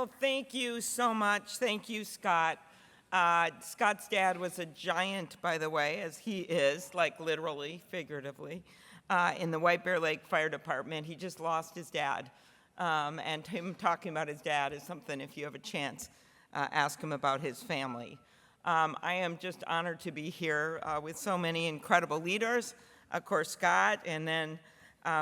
Well, thank you so much. Thank you, Scott. Scott's dad was a giant, by the way, as he is, like literally, figuratively, in the White Bear Lake Fire Department. He just lost his dad. And him talking about his dad is something, if you have a chance, ask him about his family. I am just honored to be here with so many incredible leaders. Of course, Scott, and then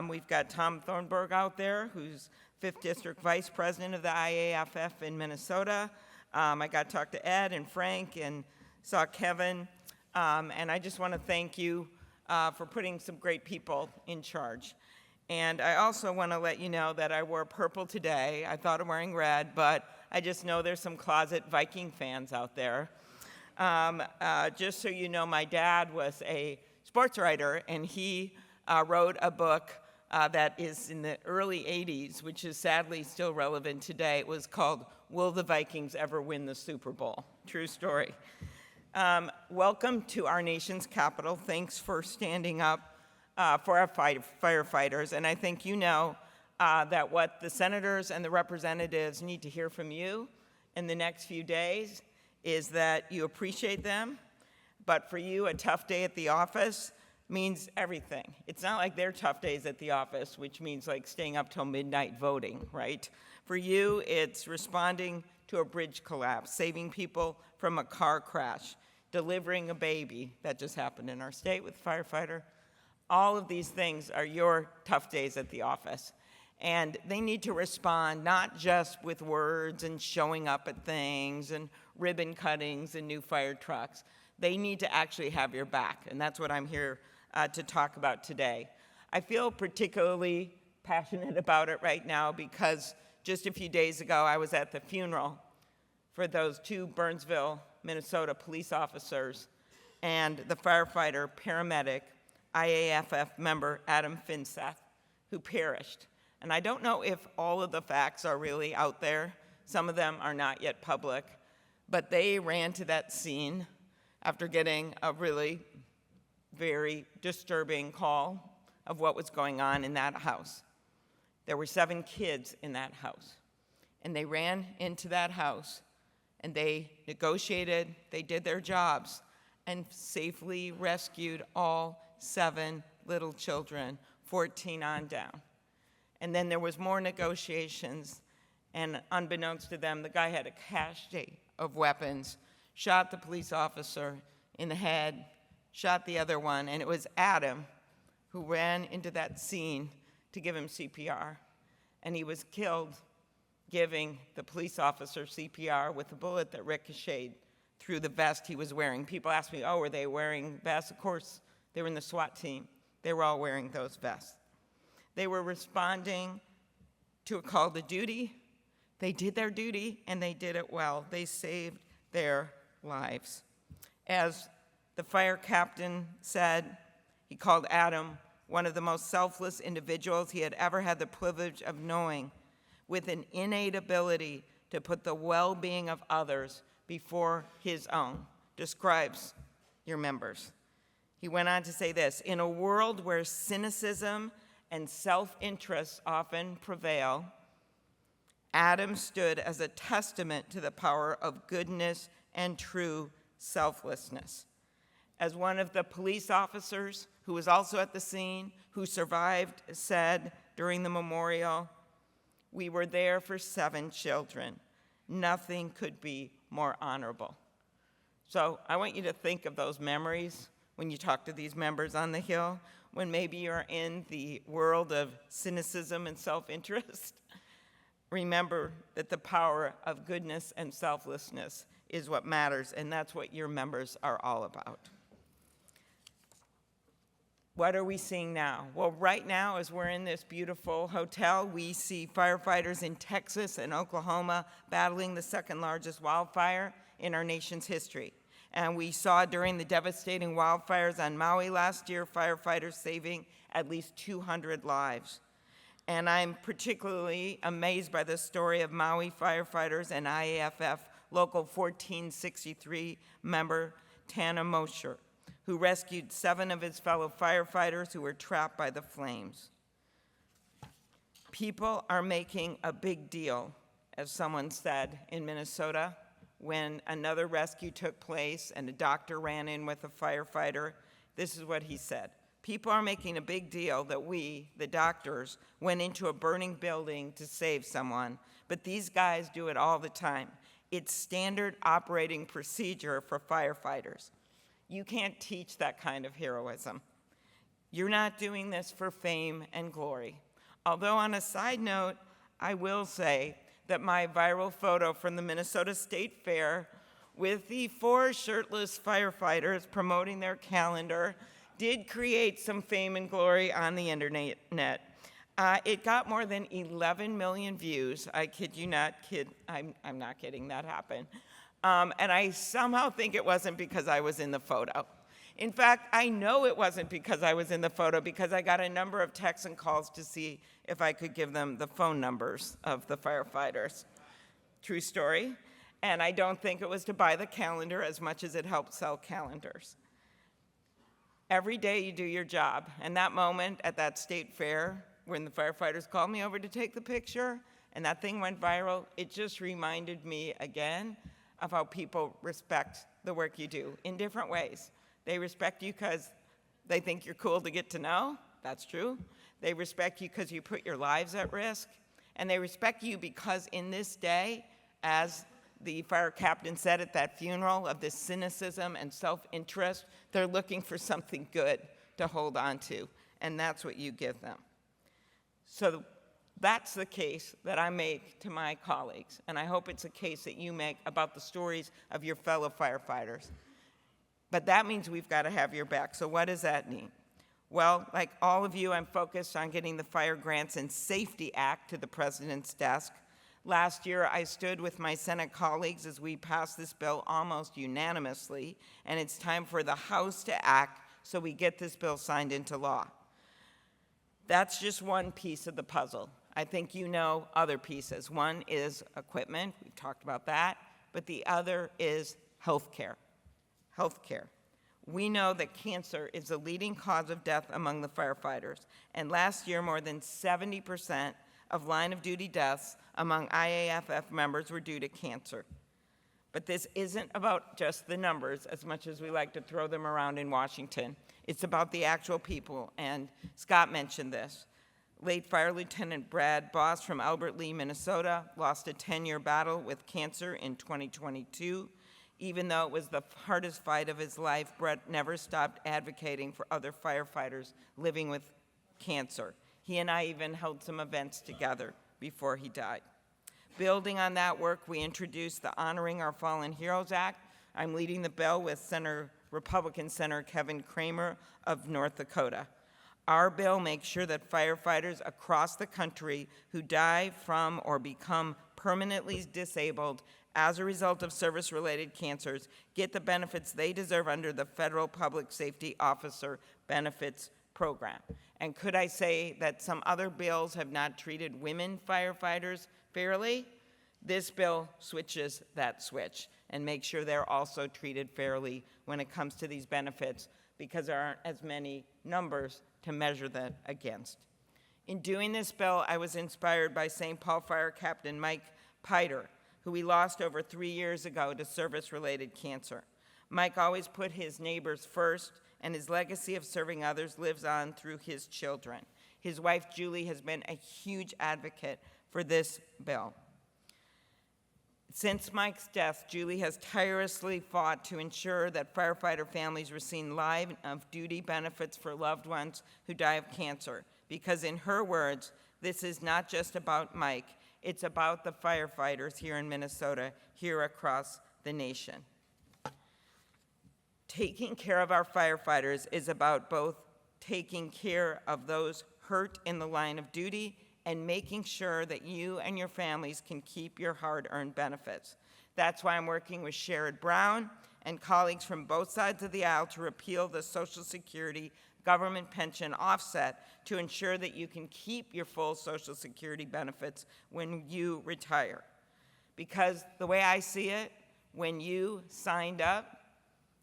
we've got Tom Thornburg out there, who's 5th District Vice President of the IAFF in Minnesota. I got to talk to Ed and Frank and saw Kevin. And I just want to thank you for putting some great people in charge. And I also want to let you know that I wore purple today. I thought of wearing red, but I just know there's some closet Viking fans out there. Just so you know, my dad was a sports writer, and he wrote a book that is in the early 80s, which is sadly still relevant today. It was called Will the Vikings Ever Win the Super Bowl? True story. Welcome to our nation's capital. Thanks for standing up for our firefighters. And I think you know that what the senators and the representatives need to hear from you in the next few days is that you appreciate them. But for you, a tough day at the office means everything. It's not like their tough days at the office, which means like staying up till midnight voting, right? For you, it's responding to a bridge collapse, saving people from a car crash, delivering a baby that just happened in our state with a firefighter. All of these things are your tough days at the office. And they need to respond not just with words and showing up at things and ribbon cuttings and new fire trucks. They need to actually have your back, and that's what I'm here to talk about today. I feel particularly passionate about it right now because just a few days ago I was at the funeral for those 2 Burnsville, Minnesota police officers and the firefighter, paramedic, IAFF member Adam Finseth, who perished. And I don't know if all of the facts are really out there. Some of them are not yet public, but they ran to that scene after getting a really very disturbing call of what was going on in that house. There were 7 kids in that house, and they ran into that house, and they negotiated, they did their jobs, and safely rescued all 7 little children, 14 on down. And then there was more negotiations, and unbeknownst to them, the guy had a cache of weapons, shot the police officer in the head, shot the other one, and it was Adam who ran into that scene to give him CPR. And he was killed giving the police officer CPR with a bullet that ricocheted through the vest he was wearing. People ask me, oh, were they wearing vests? Of course, they were in the SWAT team. They were all wearing those vests. They were responding to a call to duty. They did their duty, and they did it well. They saved their lives. As the fire captain said, he called Adam one of the most selfless individuals he had ever had the privilege of knowing, with an innate ability to put the well-being of others before his own. Describes your members. He went on to say this: in a world where cynicism and self-interest often prevail, Adam stood as a testament to the power of goodness and true selflessness. As one of the police officers who was also at the scene, who survived, said during the memorial, "We were there for 7 children. Nothing could be more honorable." So I want you to think of those memories when you talk to these members on the Hill, when maybe you're in the world of cynicism and self-interest. Remember that the power of goodness and selflessness is what matters, and that's what your members are all about. What are we seeing now? Well, right now, as we're in this beautiful hotel, we see firefighters in Texas and Oklahoma battling the 2nd largest wildfire in our nation's history. And we saw during the devastating wildfires on Maui last year, firefighters saving at least 200 lives. And I'm particularly amazed by the story of Maui firefighters and IAFF Local 1463 member Tana Mosher, who rescued 7 of his fellow firefighters who were trapped by the flames. People are making a big deal as someone said in Minnesota, when another rescue took place and a doctor ran in with a firefighter, this is what he said. People are making a big deal that we, the doctors, went into a burning building to save someone, but these guys do it all the time. It's standard operating procedure for firefighters. You can't teach that kind of heroism. You're not doing this for fame and glory. Although on a side note, I will say that my viral photo from the Minnesota State Fair with the 4 shirtless firefighters promoting their calendar did create some fame and glory on the internet. It got more than 11 million views. I kid you not, I'm not kidding, that happened. And I somehow think it wasn't because I was in the photo. In fact, I know it wasn't because I was in the photo because I got a number of texts and calls to see if I could give them the phone numbers of the firefighters. True story. And I don't think it was to buy the calendar as much as it helped sell calendars. Every day you do your job. And that moment at that state fair when the firefighters called me over to take the picture and that thing went viral, it just reminded me again of how people respect the work you do in different ways. They respect you because they think you're cool to get to know. That's true. They respect you because you put your lives at risk. And they respect you because in this day, as the fire captain said at that funeral, of this cynicism and self-interest, they're looking for something good to hold on to. And that's what you give them. So that's the case that I make to my colleagues. And I hope it's a case that you make about the stories of your fellow firefighters. But that means we've got to have your back. So what does that mean? Well, like all of you, I'm focused on getting the Fire Grants and Safety Act to the President's desk. Last year, I stood with my Senate colleagues as we passed this bill almost unanimously, and it's time for the House to act so we get this bill signed into law. That's just one piece of the puzzle. I think you know other pieces. One is equipment, we've talked about that, but the other is healthcare. Healthcare. We know that cancer is the leading cause of death among the firefighters, and last year more than 70% of line-of-duty deaths among IAFF members were due to cancer. But this isn't about just the numbers as much as we like to throw them around in Washington. It's about the actual people, and Scott mentioned this. Late Fire Lieutenant Brad Boss from Albert Lea, Minnesota, lost a 10-year battle with cancer in 2022. Even though it was the hardest fight of his life, Brett never stopped advocating for other firefighters living with cancer. He and I even held some events together before he died. Building on that work, we introduced the Honoring Our Fallen Heroes Act. I'm leading the bill with Republican Senator Kevin Cramer of North Dakota. Our bill makes sure that firefighters across the country who die from or become permanently disabled as a result of service-related cancers get the benefits they deserve under the Federal Public Safety Officer Benefits Program. And could I say that some other bills have not treated women firefighters fairly? This bill switches that switch and makes sure they're also treated fairly when it comes to these benefits because there aren't as many numbers to measure that against. In doing this bill, I was inspired by St. Paul Fire Captain Mike Piter, who we lost over 3 years ago to service-related cancer. Mike always put his neighbors first, and his legacy of serving others lives on through his children. His wife, Julie, has been a huge advocate for this bill. Since Mike's death, Julie has tirelessly fought to ensure that firefighter families receive line-of-duty benefits for loved ones who die of cancer, because in her words, this is not just about Mike, it's about the firefighters here in Minnesota, here across the nation. Taking care of our firefighters is about both taking care of those hurt in the line of duty and making sure that you and your families can keep your hard-earned benefits. That's why I'm working with Sherrod Brown and colleagues from both sides of the aisle to repeal the Social Security government pension offset to ensure that you can keep your full Social Security benefits when you retire. Because the way I see it, when you signed up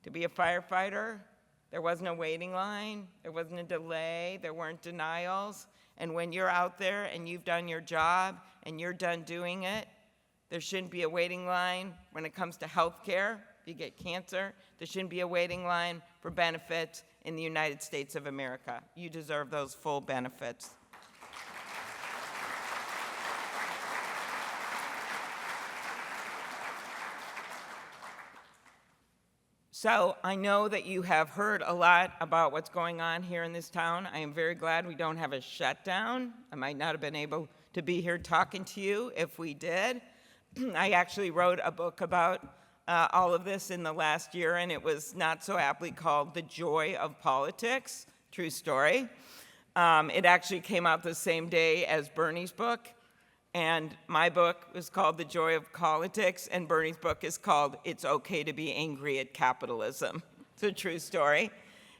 to be a firefighter, there wasn't a waiting line, there wasn't a delay, there weren't denials. And when you're out there and you've done your job and you're done doing it, There shouldn't be a waiting line when it comes to health care. If you get cancer, there shouldn't be a waiting line for benefits in the United States of America. You deserve those full benefits. So I know that you have heard a lot about what's going on here in this town. I am very glad we don't have a shutdown. I might not have been able to be here talking to you if we did. I actually wrote a book about all of this in the last year, and it was not so aptly called The Joy of Politics, true story. It actually came out the same day as Bernie's book, and my book was called The Joy of Politics, and Bernie's book is called It's Okay to Be Angry at Capitalism. It's a true story.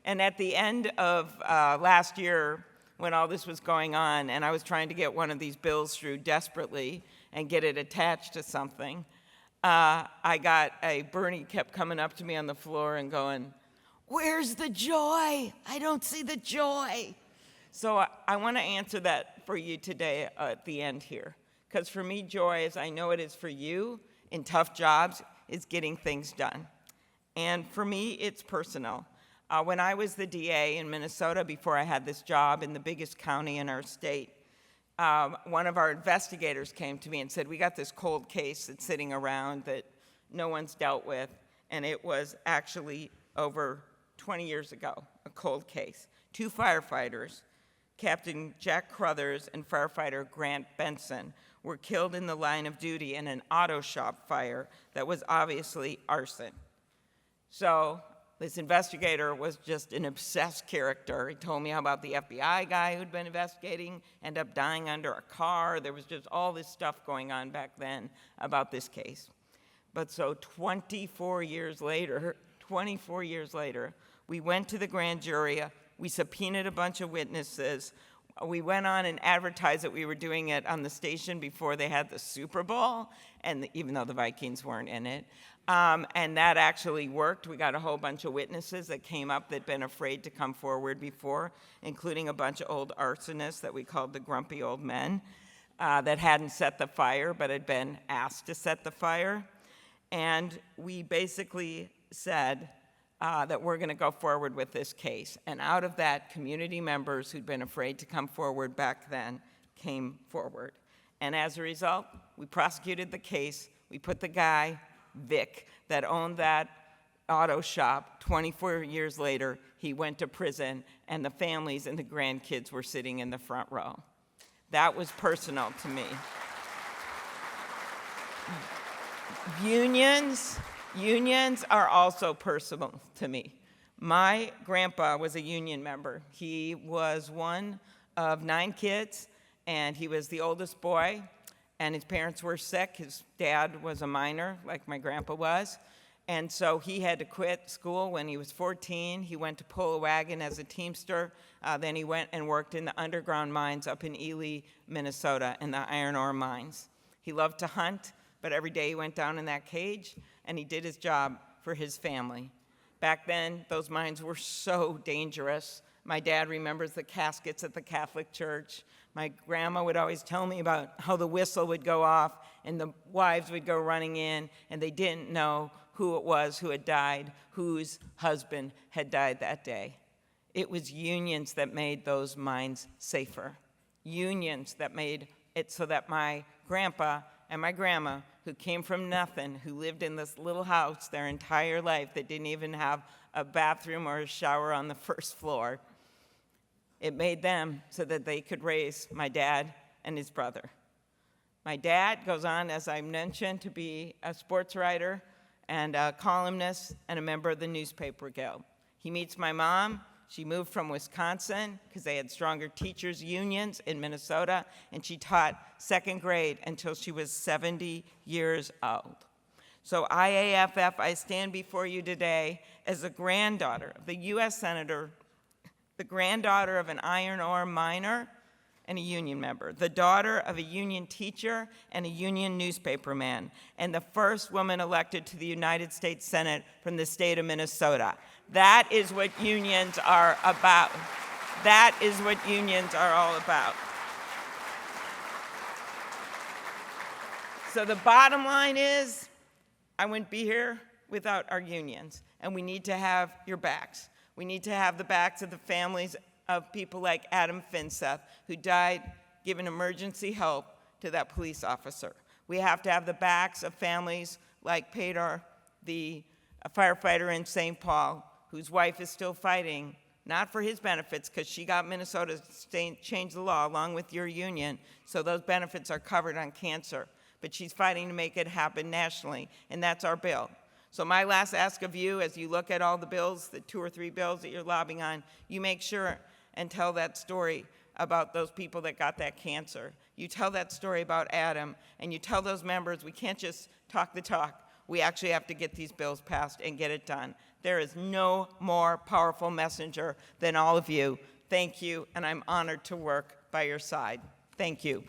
And at the end of last year, when all this was going on, and I was trying to get one of these bills through desperately and get it attached to something, Bernie kept coming up to me on the floor and going, "Where's the joy? I don't see the joy." So I want to answer that for you today at the end here. Because for me, joy, as I know it is for you in tough jobs, is getting things done. And for me, it's personal. When I was the DA in Minnesota, before I had this job in the biggest county in our state, one of our investigators came to me and said, "We got this cold case that's sitting around that no one's dealt with." And it was actually over 20 years ago, a cold case. 2 firefighters, Captain Jack Crothers and firefighter Grant Benson, were killed in the line of duty in an auto shop fire that was obviously arson. So this investigator was just an obsessed character. He told me how about the FBI guy who'd been investigating, ended up dying under a car. There was just all this stuff going on back then about this case. But so 24 years later, we went to the grand jury. We subpoenaed a bunch of witnesses. We went on and advertised that we were doing it on the station before they had the Super Bowl, and even though the Vikings weren't in it. And that actually worked. We got a whole bunch of witnesses that came up that'd been afraid to come forward before, including a bunch of old arsonists that we called the grumpy old men that hadn't set the fire but had been asked to set the fire. And we basically said, that we're going to go forward with this case. And out of that, community members who'd been afraid to come forward back then came forward. And as a result, we prosecuted the case. We put the guy, Vic, that owned that auto shop, 24 years later, he went to prison, and the families and the grandkids were sitting in the front row. That was personal to me. Unions are also personal to me. My grandpa was a union member. He was one of 9 kids, and he was the oldest boy, and his parents were sick. His dad was a miner, like my grandpa was, and so he had to quit school when he was 14. He went to pull a wagon as a teamster. Then he went and worked in the underground mines up in Ely, Minnesota, in the iron ore mines. He loved to hunt, but every day he went down in that cage, and he did his job for his family. Back then, those mines were so dangerous. My dad remembers the caskets at the Catholic Church. My grandma would always tell me about how the whistle would go off, and the wives would go running in, and they didn't know who it was who had died, whose husband had died that day. It was unions that made those mines safer. Unions that made it so that my grandpa and my grandma, who came from nothing, who lived in this little house their entire life that didn't even have a bathroom or a shower on the first floor, it made them so that they could raise my dad and his brother. My dad goes on, as I mentioned, to be a sports writer and a columnist and a member of the newspaper guild. He meets my mom. She moved from Wisconsin because they had stronger teachers' unions in Minnesota, and she taught 2nd grade until she was 70 years old. So IAFF, I stand before you today as a granddaughter of the U.S. Senator, the granddaughter of an iron ore miner and a union member, the daughter of a union teacher and a union newspaperman, and the first woman elected to the United States Senate from the state of Minnesota. That is what unions are about. That is what unions are all about. So the bottom line is, I wouldn't be here without our unions, and we need to have your backs. We need to have the backs of the families of people like Adam Finseth, who died giving emergency help to that police officer. We have to have the backs of families like Pedar, the firefighter in St. Paul, whose wife is still fighting, not for his benefits, because she got Minnesota to change the law along with your union, so those benefits are covered on cancer. But she's fighting to make it happen nationally, and that's our bill. So my last ask of you, as you look at all the bills, the 2 or 3 bills that you're lobbying on, you make sure and tell that story about those people that got that cancer. You tell that story about Adam, and you tell those members we can't just talk the talk. We actually have to get these bills passed and get it done. There is no more powerful messenger than all of you. Thank you, and I'm honored to work by your side. Thank you.